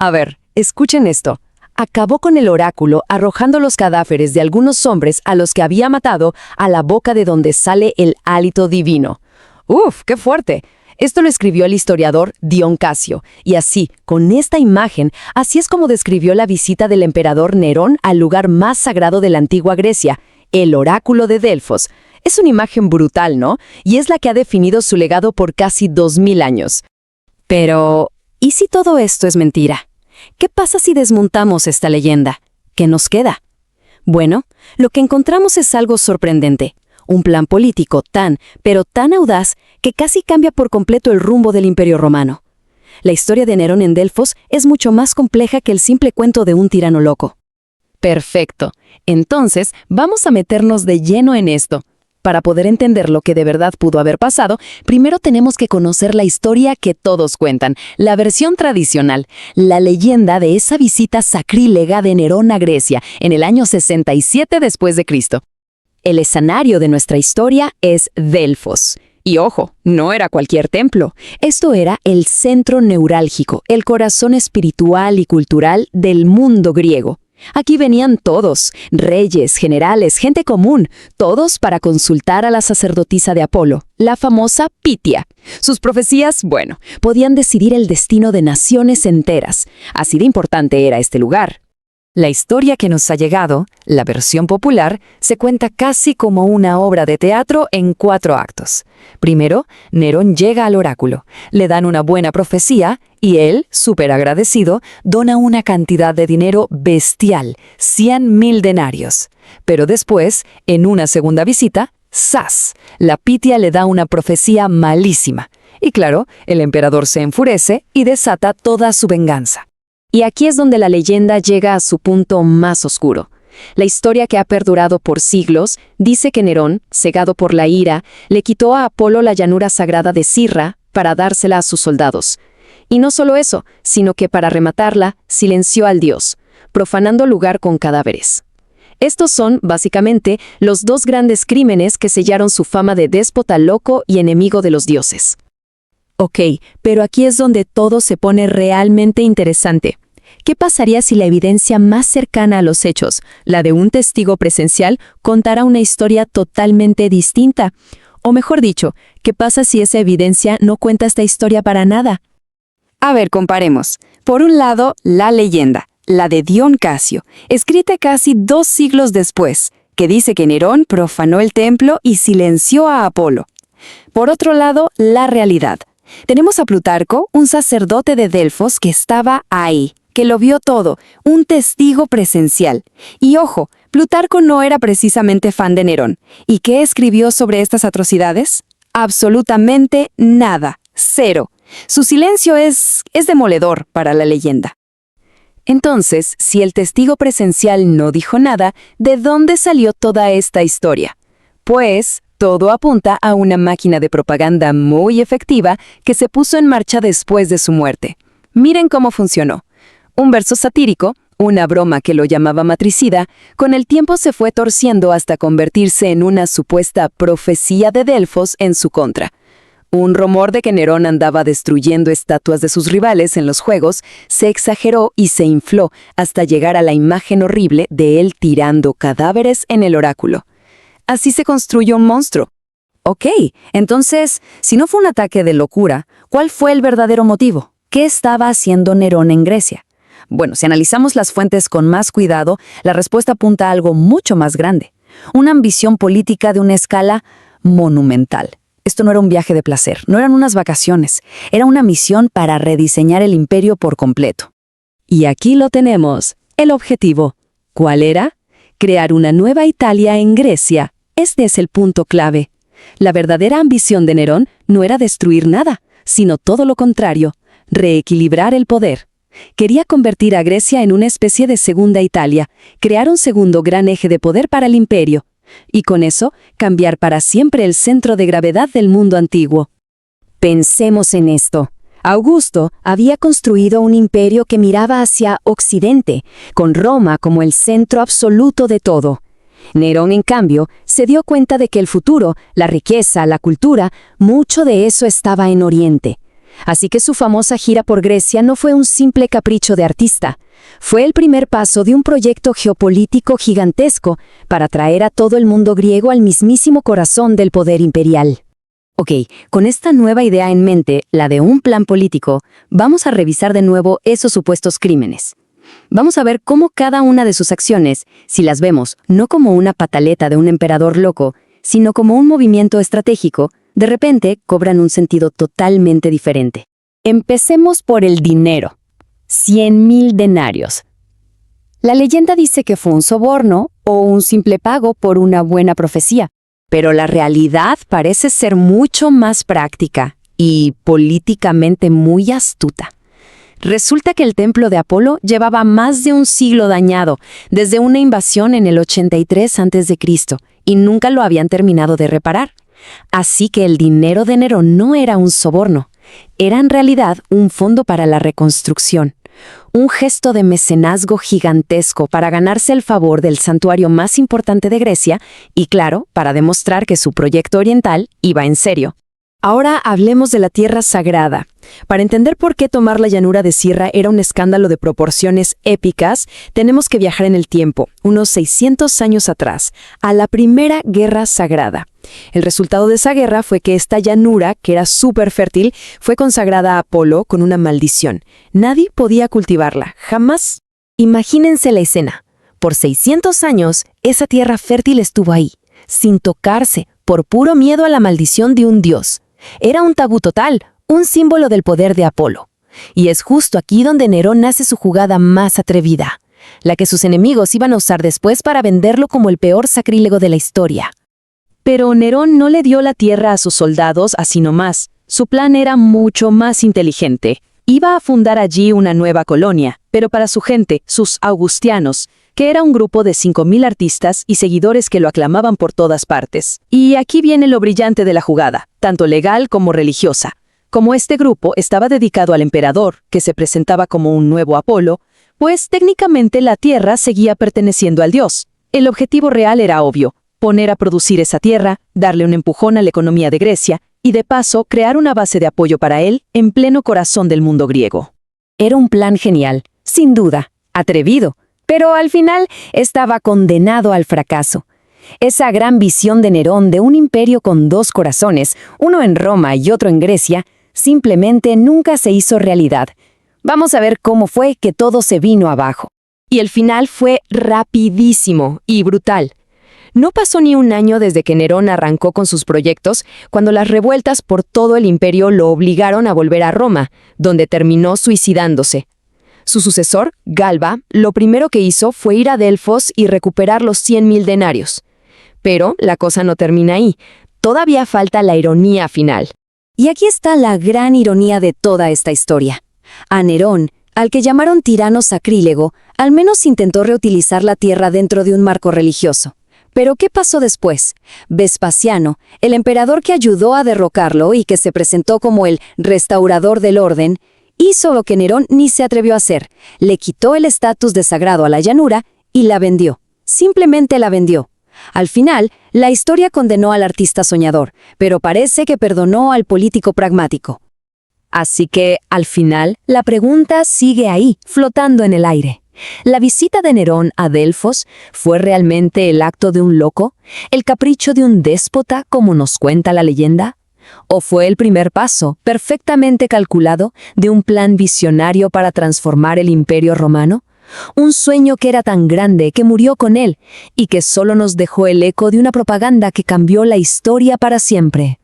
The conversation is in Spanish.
A ver, escuchen esto. Acabó con el oráculo arrojando los cadáveres de algunos hombres a los que había matado a la boca de donde sale el hálito divino. ¡Uf, qué fuerte! Esto lo escribió el historiador Dion Casio, y así, con esta imagen, así es como describió la visita del emperador Nerón al lugar más sagrado de la antigua Grecia, el oráculo de Delfos. Es una imagen brutal, ¿no? Y es la que ha definido su legado por casi 2000 años. Pero, ¿y si todo esto es mentira? ¿Qué pasa si desmontamos esta leyenda? ¿Qué nos queda? Bueno, lo que encontramos es algo sorprendente. Un plan político pero tan audaz, que casi cambia por completo el rumbo del Imperio Romano. La historia de Nerón en Delfos es mucho más compleja que el simple cuento de un tirano loco. Perfecto. Entonces, vamos a meternos de lleno en esto. Para poder entender lo que de verdad pudo haber pasado, primero tenemos que conocer la historia que todos cuentan, la versión tradicional, la leyenda de esa visita sacrílega de Nerón a Grecia en el año 67 después de Cristo. El escenario de nuestra historia es Delfos. Y ojo, no era cualquier templo. Esto era el centro neurálgico, el corazón espiritual y cultural del mundo griego. Aquí venían todos, reyes, generales, gente común, todos para consultar a la sacerdotisa de Apolo, la famosa Pitia. Sus profecías, podían decidir el destino de naciones enteras. Así de importante era este lugar. La historia que nos ha llegado, la versión popular, se cuenta casi como una obra de teatro en 4 actos. Primero, Nerón llega al oráculo, le dan una buena profecía y él, súper agradecido, dona una cantidad de dinero bestial, 100.000 denarios. Pero después, en una segunda visita, ¡zas!, la Pitia le da una profecía malísima. Y claro, el emperador se enfurece y desata toda su venganza. Y aquí es donde la leyenda llega a su punto más oscuro. La historia que ha perdurado por siglos dice que Nerón, cegado por la ira, le quitó a Apolo la llanura sagrada de Cirra para dársela a sus soldados. Y no solo eso, sino que para rematarla, silenció al dios, profanando el lugar con cadáveres. Estos son, básicamente, los 2 grandes crímenes que sellaron su fama de déspota loco y enemigo de los dioses. Ok, pero aquí es donde todo se pone realmente interesante. ¿Qué pasaría si la evidencia más cercana a los hechos, la de un testigo presencial, contara una historia totalmente distinta? O mejor dicho, ¿qué pasa si esa evidencia no cuenta esta historia para nada? A ver, comparemos. Por un lado, la leyenda, la de Dion Casio, escrita casi 2 siglos después, que dice que Nerón profanó el templo y silenció a Apolo. Por otro lado, la realidad. Tenemos a Plutarco, un sacerdote de Delfos que estaba ahí, que lo vio todo, un testigo presencial. Y ojo, Plutarco no era precisamente fan de Nerón. ¿Y qué escribió sobre estas atrocidades? Absolutamente nada, 0. Su silencio es demoledor para la leyenda. Entonces, si el testigo presencial no dijo nada, ¿de dónde salió toda esta historia? Pues todo apunta a una máquina de propaganda muy efectiva que se puso en marcha después de su muerte. Miren cómo funcionó. Un verso satírico, una broma que lo llamaba matricida, con el tiempo se fue torciendo hasta convertirse en una supuesta profecía de Delfos en su contra. Un rumor de que Nerón andaba destruyendo estatuas de sus rivales en los juegos se exageró y se infló hasta llegar a la imagen horrible de él tirando cadáveres en el oráculo. Así se construyó un monstruo. Ok, entonces, si no fue un ataque de locura, ¿cuál fue el verdadero motivo? ¿Qué estaba haciendo Nerón en Grecia? Bueno, si analizamos las fuentes con más cuidado, la respuesta apunta a algo mucho más grande. Una ambición política de una escala monumental. Esto no era un viaje de placer, no eran unas vacaciones, era una misión para rediseñar el imperio por completo. Y aquí lo tenemos, el objetivo. ¿Cuál era? Crear una nueva Italia en Grecia. Este es el punto clave. La verdadera ambición de Nerón no era destruir nada, sino todo lo contrario, reequilibrar el poder. Quería convertir a Grecia en una especie de segunda Italia, crear un segundo gran eje de poder para el imperio, y con eso cambiar para siempre el centro de gravedad del mundo antiguo. Pensemos en esto. Augusto había construido un imperio que miraba hacia Occidente, con Roma como el centro absoluto de todo. Nerón, en cambio, se dio cuenta de que el futuro, la riqueza, la cultura, mucho de eso estaba en Oriente. Así que su famosa gira por Grecia no fue un simple capricho de artista. Fue el primer paso de un proyecto geopolítico gigantesco para traer a todo el mundo griego al mismísimo corazón del poder imperial. Ok, con esta nueva idea en mente, la de un plan político, vamos a revisar de nuevo esos supuestos crímenes. Vamos a ver cómo cada una de sus acciones, si las vemos no como una pataleta de un emperador loco, sino como un movimiento estratégico, de repente cobran un sentido totalmente diferente. Empecemos por el dinero. 100.000 denarios. La leyenda dice que fue un soborno o un simple pago por una buena profecía, pero la realidad parece ser mucho más práctica y políticamente muy astuta. Resulta que el templo de Apolo llevaba más de un siglo dañado, desde una invasión en el 83 a.C., y nunca lo habían terminado de reparar. Así que el dinero de Nerón no era un soborno, era en realidad un fondo para la reconstrucción. Un gesto de mecenazgo gigantesco para ganarse el favor del santuario más importante de Grecia y, claro, para demostrar que su proyecto oriental iba en serio. Ahora hablemos de la tierra sagrada. Para entender por qué tomar la llanura de Sirra era un escándalo de proporciones épicas, tenemos que viajar en el tiempo, unos 600 años atrás, a la primera guerra sagrada. El resultado de esa guerra fue que esta llanura, que era súper fértil, fue consagrada a Apolo con una maldición. Nadie podía cultivarla, jamás. Imagínense la escena. Por 600 años, esa tierra fértil estuvo ahí, sin tocarse, por puro miedo a la maldición de un dios. Era un tabú total, un símbolo del poder de Apolo. Y es justo aquí donde Nerón nace su jugada más atrevida, la que sus enemigos iban a usar después para venderlo como el peor sacrílego de la historia. Pero Nerón no le dio la tierra a sus soldados así nomás. Su plan era mucho más inteligente. Iba a fundar allí una nueva colonia, pero para su gente, sus augustianos, que era un grupo de 5.000 artistas y seguidores que lo aclamaban por todas partes. Y aquí viene lo brillante de la jugada, tanto legal como religiosa. Como este grupo estaba dedicado al emperador, que se presentaba como un nuevo Apolo, pues técnicamente la tierra seguía perteneciendo al dios. El objetivo real era obvio: poner a producir esa tierra, darle un empujón a la economía de Grecia y de paso crear una base de apoyo para él en pleno corazón del mundo griego. Era un plan genial, sin duda, atrevido, pero al final estaba condenado al fracaso. Esa gran visión de Nerón de un imperio con dos corazones, uno en Roma y otro en Grecia, simplemente nunca se hizo realidad. Vamos a ver cómo fue que todo se vino abajo. Y el final fue rapidísimo y brutal. No pasó ni un año desde que Nerón arrancó con sus proyectos, cuando las revueltas por todo el imperio lo obligaron a volver a Roma, donde terminó suicidándose. Su sucesor, Galba, lo primero que hizo fue ir a Delfos y recuperar los 100.000 denarios. Pero la cosa no termina ahí. Todavía falta la ironía final. Y aquí está la gran ironía de toda esta historia. A Nerón, al que llamaron tirano sacrílego, al menos intentó reutilizar la tierra dentro de un marco religioso. Pero ¿qué pasó después? Vespasiano, el emperador que ayudó a derrocarlo y que se presentó como el restaurador del orden, hizo lo que Nerón ni se atrevió a hacer. Le quitó el estatus de sagrado a la llanura y la vendió. Simplemente la vendió. Al final, la historia condenó al artista soñador, pero parece que perdonó al político pragmático. Así que, al final, la pregunta sigue ahí, flotando en el aire. ¿La visita de Nerón a Delfos fue realmente el acto de un loco? ¿El capricho de un déspota, como nos cuenta la leyenda? ¿O fue el primer paso, perfectamente calculado, de un plan visionario para transformar el Imperio Romano? Un sueño que era tan grande que murió con él y que solo nos dejó el eco de una propaganda que cambió la historia para siempre.